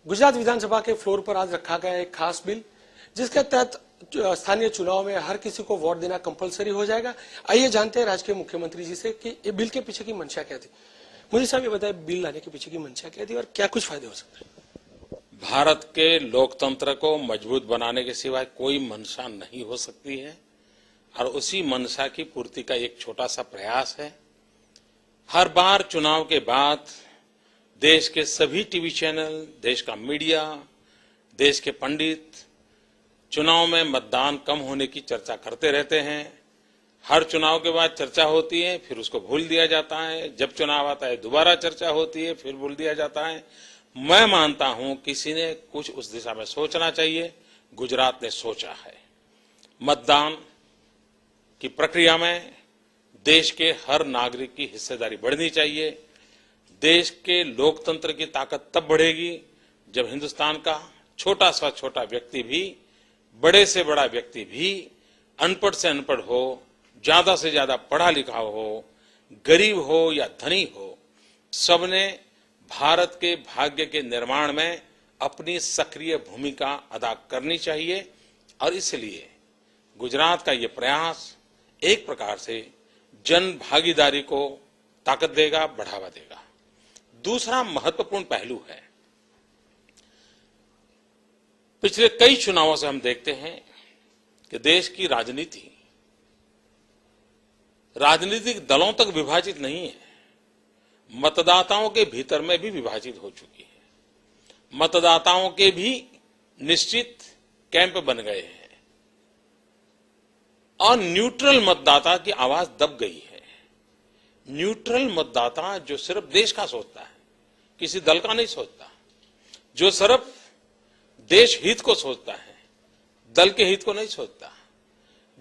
गुजरात विधानसभा के फ्लोर पर आज रखा गया एक खास बिल जिसके तहत स्थानीय चुनाव में हर किसी को वोट देना कंपलसरी हो जाएगा। आइए जानते हैं राज्य के मुख्यमंत्री जी से कि ये बिल के पीछे की मंशा क्या थी। मुझे साहब ये बताए, बिल लाने के पीछे की मंशा क्या थी और क्या कुछ फायदे हो सकते हैं? भारत के लोकतंत्र को मजबूत बनाने के सिवाय कोई मंशा नहीं हो सकती है और उसी मंशा की पूर्ति का एक छोटा सा प्रयास है। हर बार चुनाव के बाद देश के सभी टीवी चैनल, देश का मीडिया, देश के पंडित चुनाव में मतदान कम होने की चर्चा करते रहते हैं। हर चुनाव के बाद चर्चा होती है, फिर उसको भूल दिया जाता है। जब चुनाव आता है दोबारा चर्चा होती है, फिर भूल दिया जाता है। मैं मानता हूं किसी ने कुछ उस दिशा में सोचना चाहिए। गुजरात ने सोचा है। मतदान की प्रक्रिया में देश के हर नागरिक की हिस्सेदारी बढ़नी चाहिए। देश के लोकतंत्र की ताकत तब बढ़ेगी जब हिंदुस्तान का छोटा से छोटा व्यक्ति भी, बड़े से बड़ा व्यक्ति भी, अनपढ़ से अनपढ़ हो, ज्यादा से ज्यादा पढ़ा लिखा हो, गरीब हो या धनी हो, सबने भारत के भाग्य के निर्माण में अपनी सक्रिय भूमिका अदा करनी चाहिए। और इसलिए गुजरात का ये प्रयास एक प्रकार से जन भागीदारी को ताकत देगा, बढ़ावा देगा। दूसरा महत्वपूर्ण पहलू है, पिछले कई चुनावों से हम देखते हैं कि देश की राजनीति राजनीतिक दलों तक विभाजित नहीं है, मतदाताओं के भीतर में भी विभाजित हो चुकी है। मतदाताओं के भी निश्चित कैंप बन गए हैं और न्यूट्रल मतदाता की आवाज दब गई है। न्यूट्रल मतदाता जो सिर्फ देश का सोचता है, किसी दल का नहीं सोचता, जो सिर्फ देश हित को सोचता है, दल के हित को नहीं सोचता,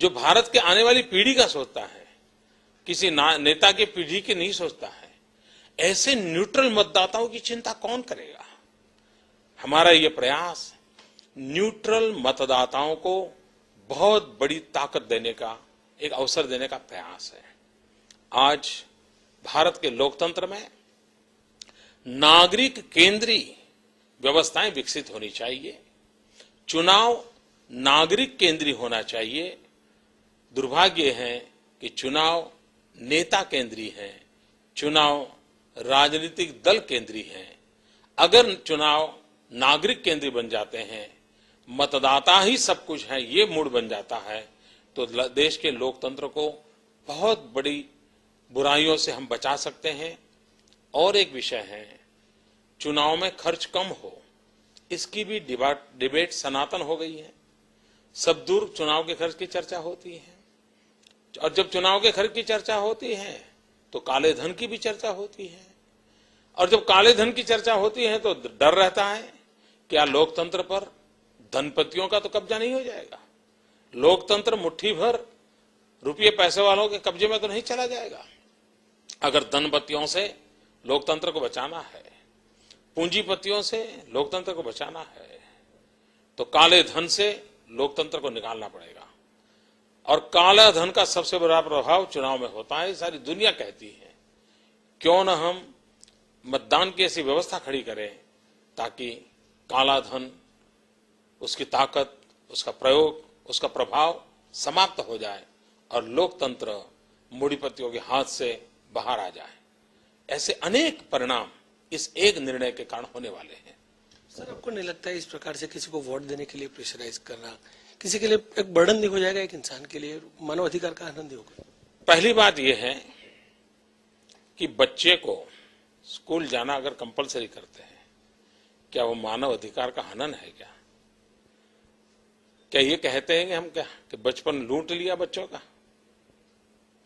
जो भारत के आने वाली पीढ़ी का सोचता है, किसी नेता के पीढ़ी की नहीं सोचता है, ऐसे न्यूट्रल मतदाताओं की चिंता कौन करेगा? हमारा यह प्रयास न्यूट्रल मतदाताओं को बहुत बड़ी ताकत देने का, एक अवसर देने का प्रयास है। आज भारत के लोकतंत्र में नागरिक केंद्रीय व्यवस्थाएं विकसित होनी चाहिए। चुनाव नागरिक केंद्रीय होना चाहिए। दुर्भाग्य है कि चुनाव नेता केंद्रीय है, चुनाव राजनीतिक दल केंद्रीय है। अगर चुनाव नागरिक केंद्रीय बन जाते हैं, मतदाता ही सब कुछ है, ये मूड बन जाता है, तो देश के लोकतंत्र को बहुत बड़ी बुराइयों से हम बचा सकते हैं। और एक विषय है, चुनाव में खर्च कम हो, इसकी भी डिबेट सनातन हो गई है। सब दूर चुनाव के खर्च की चर्चा होती है और जब चुनाव के खर्च की चर्चा होती है तो काले धन की भी चर्चा होती है। और जब काले धन की चर्चा होती है तो डर रहता है क्या लोकतंत्र पर धनपतियों का तो कब्जा नहीं हो जाएगा, लोकतंत्र मुट्ठी भर रुपये पैसे वालों के कब्जे में तो नहीं चला जाएगा। अगर धनपतियों से लोकतंत्र को बचाना है, पूंजीपतियों से लोकतंत्र को बचाना है, तो काले धन से लोकतंत्र को निकालना पड़ेगा। और काला धन का सबसे बड़ा प्रभाव चुनाव में होता है। सारी दुनिया कहती है क्यों न हम मतदान की ऐसी व्यवस्था खड़ी करें ताकि काला धन, उसकी ताकत, उसका प्रयोग, उसका प्रभाव समाप्त हो जाए और लोकतंत्र मूढ़ीपतियों के हाथ से बाहर आ जाए। ऐसे अनेक परिणाम इस एक निर्णय के कारण होने वाले हैं। सर, आपको नहीं लगता है इस प्रकार से किसी को वोट देने के लिए प्रेशराइज करना किसी के लिए एक बर्डन नहीं हो जाएगा? एक इंसान के लिए मानव अधिकार का हनन होगा। पहली बात यह है कि बच्चे को स्कूल जाना अगर कंपलसरी करते हैं, क्या वो मानव अधिकार का हनन है? क्या ये कहते हैं कि हम क्या कि बचपन लूट लिया बच्चों का?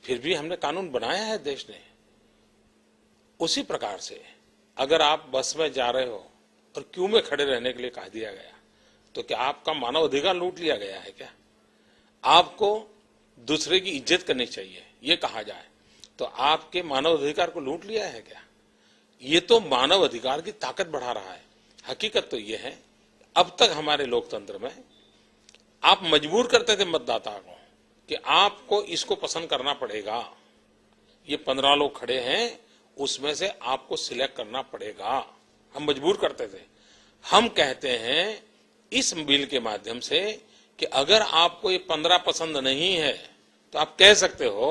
फिर भी हमने कानून बनाया है देश ने। उसी प्रकार से अगर आप बस में जा रहे हो और क्यू में खड़े रहने के लिए कह दिया गया, तो क्या आपका मानव अधिकार लूट लिया गया है क्या? आपको दूसरे की इज्जत करनी चाहिए ये कहा जाए तो आपके मानव अधिकार को लूट लिया है क्या? ये तो मानव अधिकार की ताकत बढ़ा रहा है। हकीकत तो ये है, अब तक हमारे लोकतंत्र में आप मजबूर करते थे मतदाता को कि आपको इसको पसंद करना पड़ेगा। ये 15 लोग खड़े हैं, उसमें से आपको सिलेक्ट करना पड़ेगा। हम मजबूर करते थे। हम कहते हैं इस बिल के माध्यम से कि अगर आपको ये 15 पसंद नहीं है तो आप कह सकते हो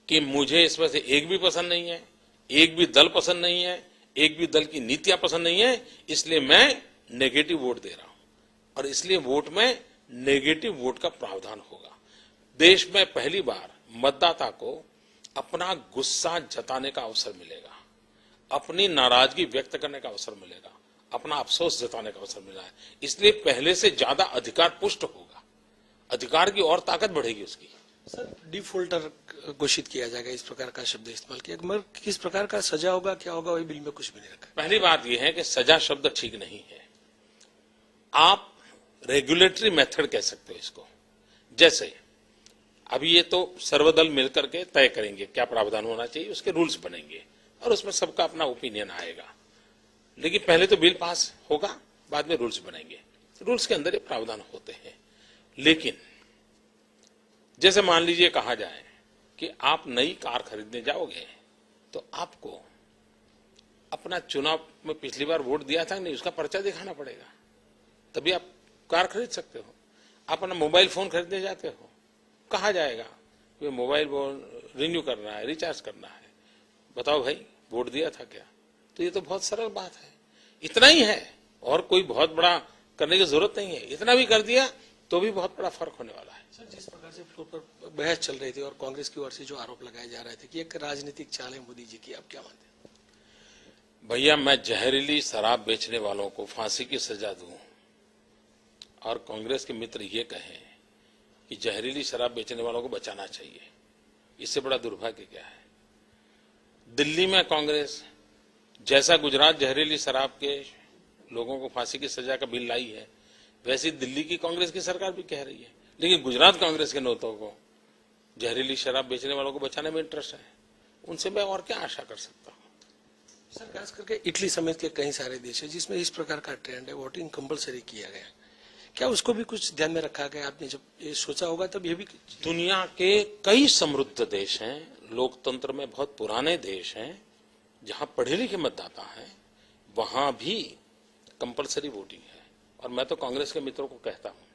कि मुझे इसमें से एक भी पसंद नहीं है, एक भी दल पसंद नहीं है, एक भी दल की नीतियां पसंद नहीं है, इसलिए मैं नेगेटिव वोट दे रहा हूं। और इसलिए वोट में नेगेटिव वोट का प्रावधान होगा। देश में पहली बार मतदाता को अपना गुस्सा जताने का अवसर मिलेगा, अपनी नाराजगी व्यक्त करने का अवसर मिलेगा, अपना अफसोस जताने का अवसर मिला है। इसलिए पहले से ज्यादा अधिकार पुष्ट होगा, अधिकार की और ताकत बढ़ेगी उसकी। सर, डिफॉल्टर घोषित किया जाएगा, इस प्रकार का शब्द इस्तेमाल किया, मगर किस प्रकार का सजा होगा, क्या होगा, वही बिल में कुछ भी नहीं रखा। पहली बात यह है कि सजा शब्द ठीक नहीं है, आप रेगुलेटरी मेथड कह सकते हो इसको। जैसे अभी ये तो सर्वदल मिलकर के तय करेंगे क्या प्रावधान होना चाहिए, उसके रूल्स बनेंगे और उसमें सबका अपना ओपिनियन आएगा। लेकिन पहले तो बिल पास होगा, बाद में रूल्स बनेंगे। रूल्स के अंदर ये प्रावधान होते हैं। लेकिन जैसे मान लीजिए कहा जाए कि आप नई कार खरीदने जाओगे तो आपको अपना चुनाव में पिछली बार वोट दिया था नहीं, उसका पर्चा दिखाना पड़ेगा, तभी आप कार खरीद सकते हो। आप अपना मोबाइल फोन खरीदने जाते हो, कहा जाएगा कि मोबाइल फोन रिन्यू करना है, रिचार्ज करना है, बताओ भाई वोट दिया था क्या। तो ये तो बहुत सरल बात है, इतना ही है और कोई बहुत बड़ा करने की जरूरत नहीं है। इतना भी कर दिया तो भी बहुत बड़ा फर्क होने वाला है। सर, जिस प्रकार से फ्लोर पर बहस चल रही थी और कांग्रेस की ओर से जो आरोप लगाए जा रहे थे कि एक राजनीतिक चाल है मोदी जी की, आप क्या मानते हैं? भैया, मैं जहरीली शराब बेचने वालों को फांसी की सजा दूं और कांग्रेस के मित्र ये कहें कि जहरीली शराब बेचने वालों को बचाना चाहिए, इससे बड़ा दुर्भाग्य क्या है। दिल्ली में कांग्रेस जैसा गुजरात जहरीली शराब के लोगों को फांसी की सजा का बिल लाई है, वैसी दिल्ली की कांग्रेस की सरकार भी कह रही है। लेकिन गुजरात कांग्रेस के नेताओं को जहरीली शराब बेचने वालों को बचाने में इंटरेस्ट है, उनसे मैं और क्या आशा कर सकता हूं। सर, खास करके इटली समेत के कई सारे देश है जिसमें इस प्रकार का ट्रेंड है, वोटिंग कंपलसरी किया गया, क्या उसको भी कुछ ध्यान में रखा गया? आपने जब ये सोचा होगा तब ये भी। दुनिया के कई समृद्ध देश हैं, लोकतंत्र में बहुत पुराने देश हैं, जहां पढ़े लिखे मतदाता हैं, वहां भी कंपलसरी वोटिंग है। और मैं तो कांग्रेस के मित्रों को कहता हूं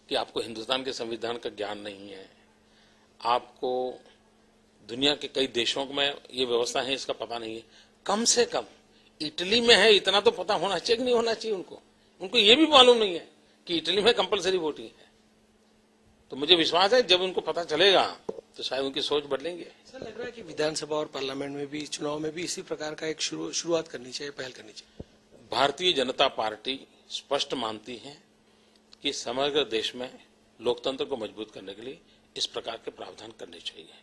कि आपको हिंदुस्तान के संविधान का ज्ञान नहीं है, आपको दुनिया के कई देशों में ये व्यवस्था है इसका पता नहीं है। कम से कम इटली में है इतना तो पता होना चाहिए कि नहीं होना चाहिए उनको ये भी मालूम नहीं है कि इटली में कंपलसरी वोटिंग है। तो मुझे विश्वास है जब उनको पता चलेगा तो शायद उनकी सोच बदलेंगे। सर, लग रहा है कि विधानसभा और पार्लियामेंट में भी, चुनाव में भी इसी प्रकार का एक शुरुआत करनी चाहिए, पहल करनी चाहिए। भारतीय जनता पार्टी स्पष्ट मानती है कि समग्र देश में लोकतंत्र को मजबूत करने के लिए इस प्रकार के प्रावधान करने चाहिए,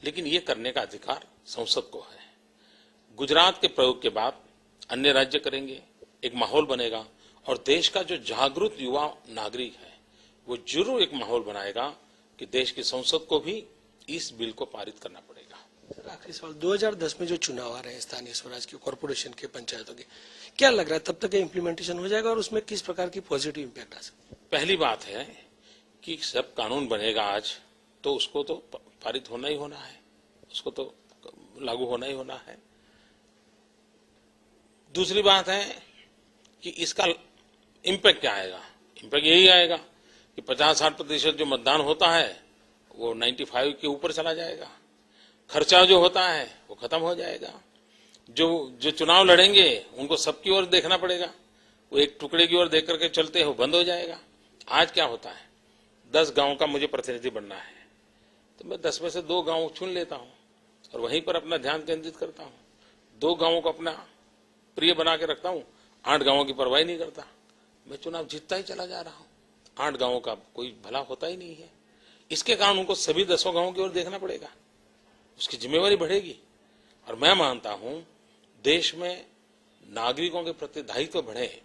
लेकिन ये करने का अधिकार संसद को है। गुजरात के प्रयोग के बाद अन्य राज्य करेंगे, एक माहौल बनेगा और देश का जो जागरूक युवा नागरिक है वो जरूर एक माहौल बनाएगा कि देश की संसद को भी इस बिल को पारित करना पड़ेगा। सर, आखिरी सवाल, 2010 में जो चुनाव आ रहे हैं स्थानीय स्वराज के, कॉर्पोरेशन के, पंचायतों के, क्या लग रहा है तब तक ये इम्प्लीमेंटेशन हो जाएगा और उसमें किस प्रकार की पॉजिटिव इम्पैक्ट आ सकता है? पहली बात है कि सब कानून बनेगा आज तो उसको तो पारित होना ही होना है, उसको तो लागू होना ही होना है। दूसरी बात है कि इसका इम्पैक्ट क्या आएगा। इम्पैक्ट यही आएगा कि 50-60% जो मतदान होता है वो 95 के ऊपर चला जाएगा, खर्चा जो होता है वो खत्म हो जाएगा, जो चुनाव लड़ेंगे उनको सबकी ओर देखना पड़ेगा, वो एक टुकड़े की ओर देख करके चलते हैं वो बंद हो जाएगा। आज क्या होता है, 10 गांव का मुझे प्रतिनिधि बनना है तो मैं 10 में से 2 गांव चुन लेता हूं और वहीं पर अपना ध्यान केंद्रित करता हूं, 2 गांवों को अपना प्रिय बना के रखता हूं, 8 गांवों की परवाह नहीं करता, मैं चुनाव जीतता ही चला जा रहा हूं, 8 गांवों का कोई भला होता ही नहीं है। इसके कारण उनको सभी 10 गांवों की ओर देखना पड़ेगा, उसकी जिम्मेवारी बढ़ेगी। और मैं मानता हूं देश में नागरिकों के प्रति दायित्व बढ़े,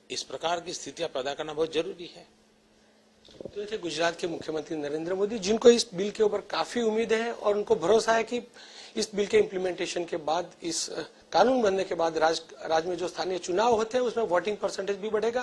इस प्रकार की स्थितियां पैदा करना बहुत जरूरी है। तो ये थे गुजरात के मुख्यमंत्री नरेंद्र मोदी, जिनको इस बिल के ऊपर काफी उम्मीद है और उनको भरोसा है कि इस बिल के इम्प्लीमेंटेशन के बाद, इस कानून बनने के बाद राज्य में जो स्थानीय चुनाव होते हैं उसमें वोटिंग परसेंटेज भी बढ़ेगा।